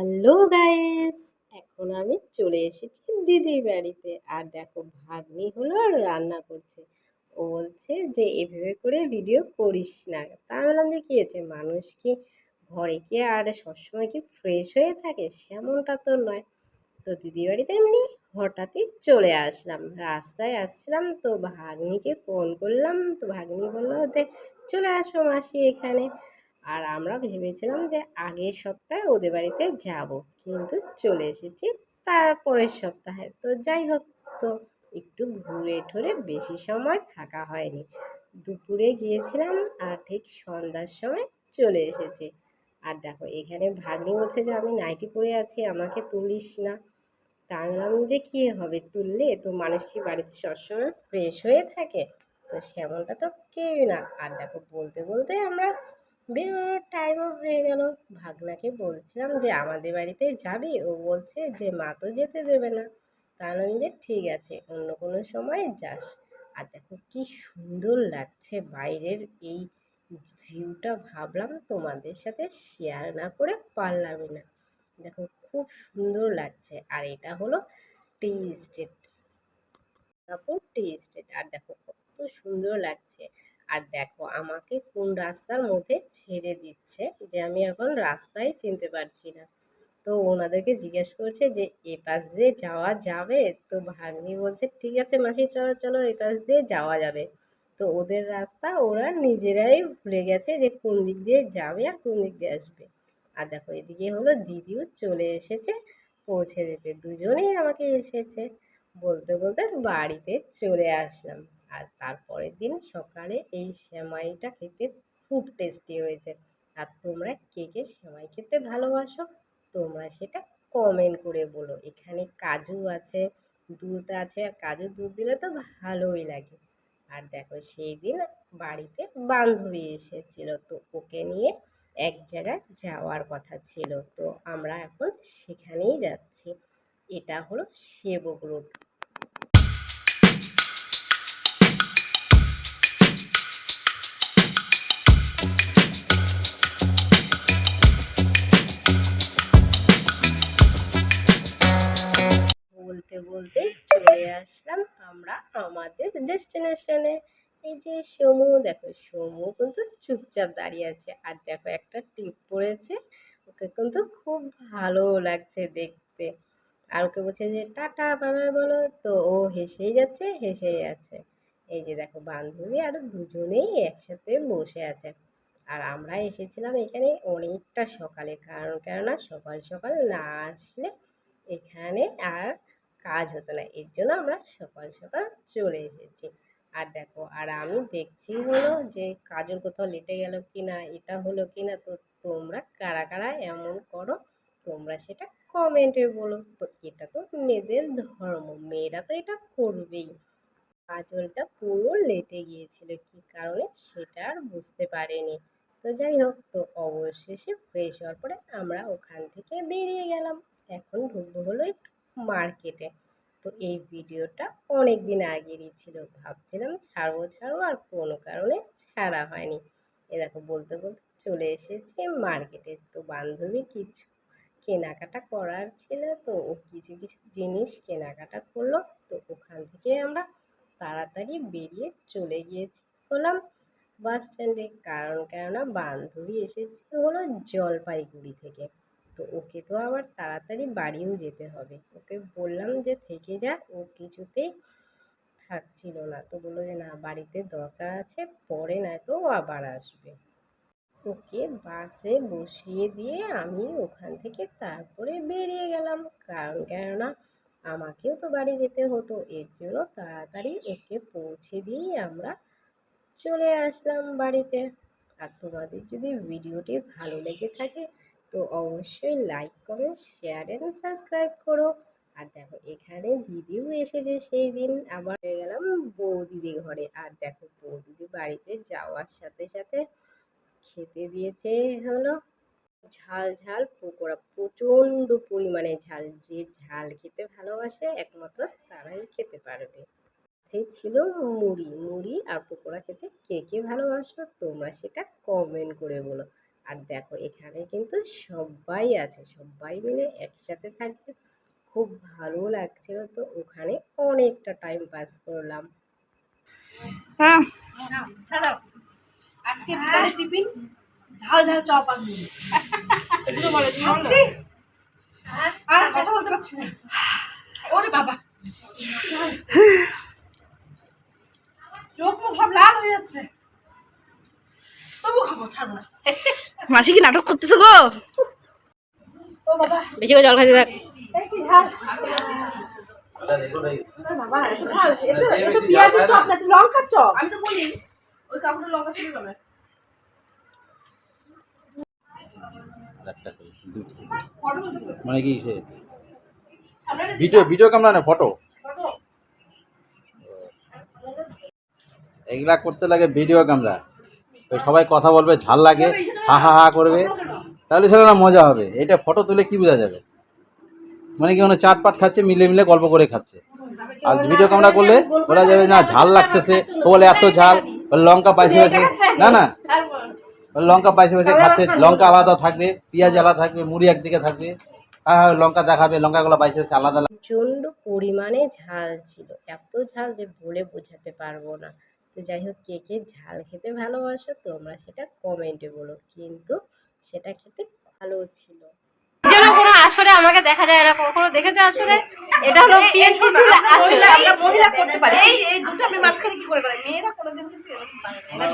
Hello guys, এখন আমি চলে এসেছি দিদির বাড়িতে। আর দেখো, ভাগ্নি হলো আর রান্না করছে। ও বলছে যে এভাবে করে ভিডিও করিস না। তা আমি বললাম যে কি হয়েছে, মানুষ কি ঘরে কি আর সবসময় কি ফ্রেশ হয়ে থাকে? সেমনটা তো নয়। তো দিদির বাড়িতে এমনি হঠাৎই চলে আসলাম, রাস্তায় আসছিলাম তো ভাগ্নিকে ফোন করলাম, তো ভাগ্নি বললো যে চলে আসো মাসি এখানে। আর আমরা ভেবেছিলাম যে আগের সপ্তাহে ওদের বাড়িতে যাব, কিন্তু চলে এসেছি তারপরের সপ্তাহে। তো যাই হোক, তো একটু ঘুরে ঠুরে বেশি সময় থাকা হয়নি। দুপুরে গিয়েছিলাম আর ঠিক সন্ধ্যার সময় চলে এসেছি। আর দেখো, এখানে ভাগ্নি বলছে যে আমি নাইটি পরে আছি, আমাকে তুলিস না। তা আমি বললাম যে কী হবে, তুললে তো মানুষ কি বাড়িতে সবসময় ফ্রেশ হয়ে থাকে? তো সেমনটা তো কেউই না। আর দেখো, বলতে বলতে আমরা বেরোনোর টাইমও হয়ে গেল। ভাগনাকে বলছিলাম যে আমাদের বাড়িতে যাবি, ও বলছে যে মা তো যেতে দেবে না। তা বললাম যে ঠিক আছে, অন্য কোনো সময় যাস। আর দেখো কি সুন্দর লাগছে বাইরের এই ভিউটা, ভাবলাম তোমাদের সাথে শেয়ার না করে পারলামই না। দেখো খুব সুন্দর লাগছে। আর এটা হলো টি এস্টেট, তারপর টি এস্টেট। আর দেখো কত সুন্দর লাগছে। আর দেখো আমাকে কোন রাস্তার মধ্যে ছেড়ে দিচ্ছে, যে আমি এখন রাস্তায় চিনতে পারছি না। তো ওনাদেরকে জিজ্ঞেস করছে যে এ পাশ দিয়ে যাওয়া যাবে? তো ভাগ্নি বলছে ঠিক আছে মাসি, চলো চলো, এ পাশ দিয়ে যাওয়া যাবে। তো ওদের রাস্তা ওরা নিজেরাই ভুলে গেছে যে কোন দিক দিয়ে যাবে আর কোন দিক দিয়ে আসবে। আর দেখো এদিকে হলো দিদিও চলে এসেছে পৌঁছে দিতে, দুজনেই আমাকে এসেছে। বলতে বলতে বাড়িতে চলে আসলাম। আর তারপরের দিন সকালে এই সেমাইটা খেতে খুব টেস্টি হয়েছে। আর তোমরা কে কে সেমাই খেতে ভালোবাসো, তোমরা সেটা কমেন্ট করে বলো। এখানে কাজু আছে, দুধ আছে, আর কাজু দুধ দিলে তো ভালোই লাগে। আর দেখো সেই দিন বাড়িতে বান্ধবী এসেছিল, তো ওকে নিয়ে এক জায়গায় যাওয়ার কথা ছিল। তো আমরা এখন সেখানেই যাচ্ছি। এটা হলো সেবক রোড। বলতে বলতে চলে আসলাম আমরা আমাদের ডেস্টিনেশনে। এই যে সমু, দেখো সমু কিন্তু চুপচাপ দাঁড়িয়ে আছে। আর দেখো একটা টিপ পড়েছে, ওকে কিন্তু খুব ভালো লাগছে দেখতে। আর ওকে বলছে যে টাটা বাবা বলো, তো ও হেসেই যাচ্ছে হেসেই যাচ্ছে। এই যে দেখো বান্ধবী আর দুজনেই একসাথে বসে আছে। আর আমরা এসেছিলাম এখানে অনেকটা সকালে, কারণ কেননা সকাল সকাল না আসলে এখানে আর কাজ হতো না, এর জন্য আমরা সকাল সকাল চলে এসেছি। আর দেখো, আর আমি দেখছি হলো যে কাজল কোথাও লেটে গেল কি না, এটা হলো কি না। তো তোমরা কারা কারা এমন করো, তোমরা সেটা কমেন্টে বলো। তো এটা তো মেয়েদের ধর্ম, মেয়েরা তো এটা করবেই। কাজলটা পুরো লেটে গিয়েছিল, কি কারণে সেটা আর বুঝতে পারিনি। তো যাই হোক, তো অবশেষে ফ্রেশ হওয়ার পরে আমরা ওখান থেকে বেরিয়ে গেলাম। এখন ঢুকবো হলো একটু মার্কেটে। তো এই ভিডিওটা অনেক দিন আগেরই ছিল, ভাবছিলাম ছাড়বো ছাড়বো, আর কোনো কারণে ছাড়া হয়নি। এ দেখো বলতে বলতে চলে এসেছি মার্কেটে। তো বান্ধবী কিছু কেনাকাটা করার ছিল, তো ও কিছু কিছু জিনিস কেনাকাটা করলো। তো ওখান থেকে আমরা তাড়াতাড়ি বেরিয়ে চলে গিয়েছি হলাম বাস স্ট্যান্ডে, কারণ কেননা বান্ধবী এসেছে হলো জলপাইগুড়ি থেকে। তো ওকে তো আবার তাড়াতাড়ি বাড়িও যেতে হবে, ওকে বললাম যে থেকে যা, ও কিছুতেই থাকছিল না। তো বললো যে না, বাড়িতে দরকার আছে, পরে নয়তো ও আবার আসবে। ওকে বাসে বসিয়ে দিয়ে আমি ওখান থেকে তারপরে বেরিয়ে গেলাম, কারণ কেননা আমাকেও তো বাড়ি যেতে হতো, এর জন্য তাড়াতাড়ি ওকে পৌঁছে দিয়েই আমরা চলে আসলাম বাড়িতে। আর তোমাদের যদি ভিডিওটি ভালো লেগে থাকে তো অবশ্যই like comment share and subscribe করো। আর দেখো এখানে দিদিও এসেছে সেই দিন, আবার হয়ে গেলাম বৌদিদের ঘরে। আর দেখো বৌদিদের বাড়িতে যাওয়ার সাথে সাথে খেতে দিয়েছে হলো ঝাল ঝাল পকোড়া, প্রচণ্ড পরিমাণে ঝাল। যে ঝাল খেতে ভালোবাসে একমাত্র তারাই খেতে পারবে। সেই ছিল মুড়ি, মুড়ি আর পকোড়া খেতে কে কে ভালোবাসো তোমরা সেটা কমেন্ট করে বলো। আর দেখো এখানে কিন্তু সবাই আছে, সবাই মিলে একসাথে থাকবে, খুব ভালো লাগছিল। তো ওখানে অনেকটা টাইম পাস করলাম। হ্যাঁ আজকে বিকালে টিফিন ঝাল ঝাল চপ আর মুড়ি খাচ্ছি আর কথা বলতে পারছি না। ওরে বাবা চোখ মুখ সব লাল হয়ে যাচ্ছে, তবু খাবো, ছাড়বো না। মাসি কি নাটক করতেছো গো? ও বাবা বেশি করে জল খাইতে থাক। কি ঝাল বাবা, এত ঝাল। এটা পেঁয়াজের চপ না, লঙ্কার চপ। আমি তো বলি ওই কাপড়ে লঙ্কা ছিল না। মানে কি সে ভিডিও ক্যামেরা না ফটো, এগুলা করতে লাগে ভিডিও ক্যামেরা। ওই সবাই কথা বলবে, ঝাল লাগে, হা হা হা করবে, তাহলে সেটা না মজা হবে। এটা ফটো তুলে কি বোঝা যাবে? মানে কি মানে চাট পাট খাচ্ছে, মিলে মিলে গল্প করে খাচ্ছে। আর ভিডিও ক্যামেরা করলে বলা যাবে না ঝাল লাগতেছে, ও বলে এত ঝাল, লঙ্কা পাইছে পাইছে, না না লঙ্কা পাইছে পাইছে খাচ্ছে। লঙ্কা আলাদা থাকবে, পেঁয়াজ আলাদা থাকবে, মুড়ি একদিকে থাকবে, হ্যাঁ লঙ্কা দেখাবে, লঙ্কাগুলো পাইছে পাইছে আলাদা আলাদা। প্রচণ্ড পরিমাণে ঝাল ছিল, এত ঝাল যে বলে বোঝাতে পারবো না। তো যাই হোক, কে কে ঝাল খেতে ভালোবাসো তোমরা সেটা কমেন্টে বলো, কিন্তু সেটা খেতে ভালো ছিল। যেন কোনো আসরে আমাকে দেখা যায় না, কখনো দেখেছো আসরে? এটা হলো পিএনপিসি আসরে। আমরা মহিলা করতে পারি, এই দুটো আমি মাঝখানে কি করে মেয়েরা কোনোদিন কিছু এরকম পারে না।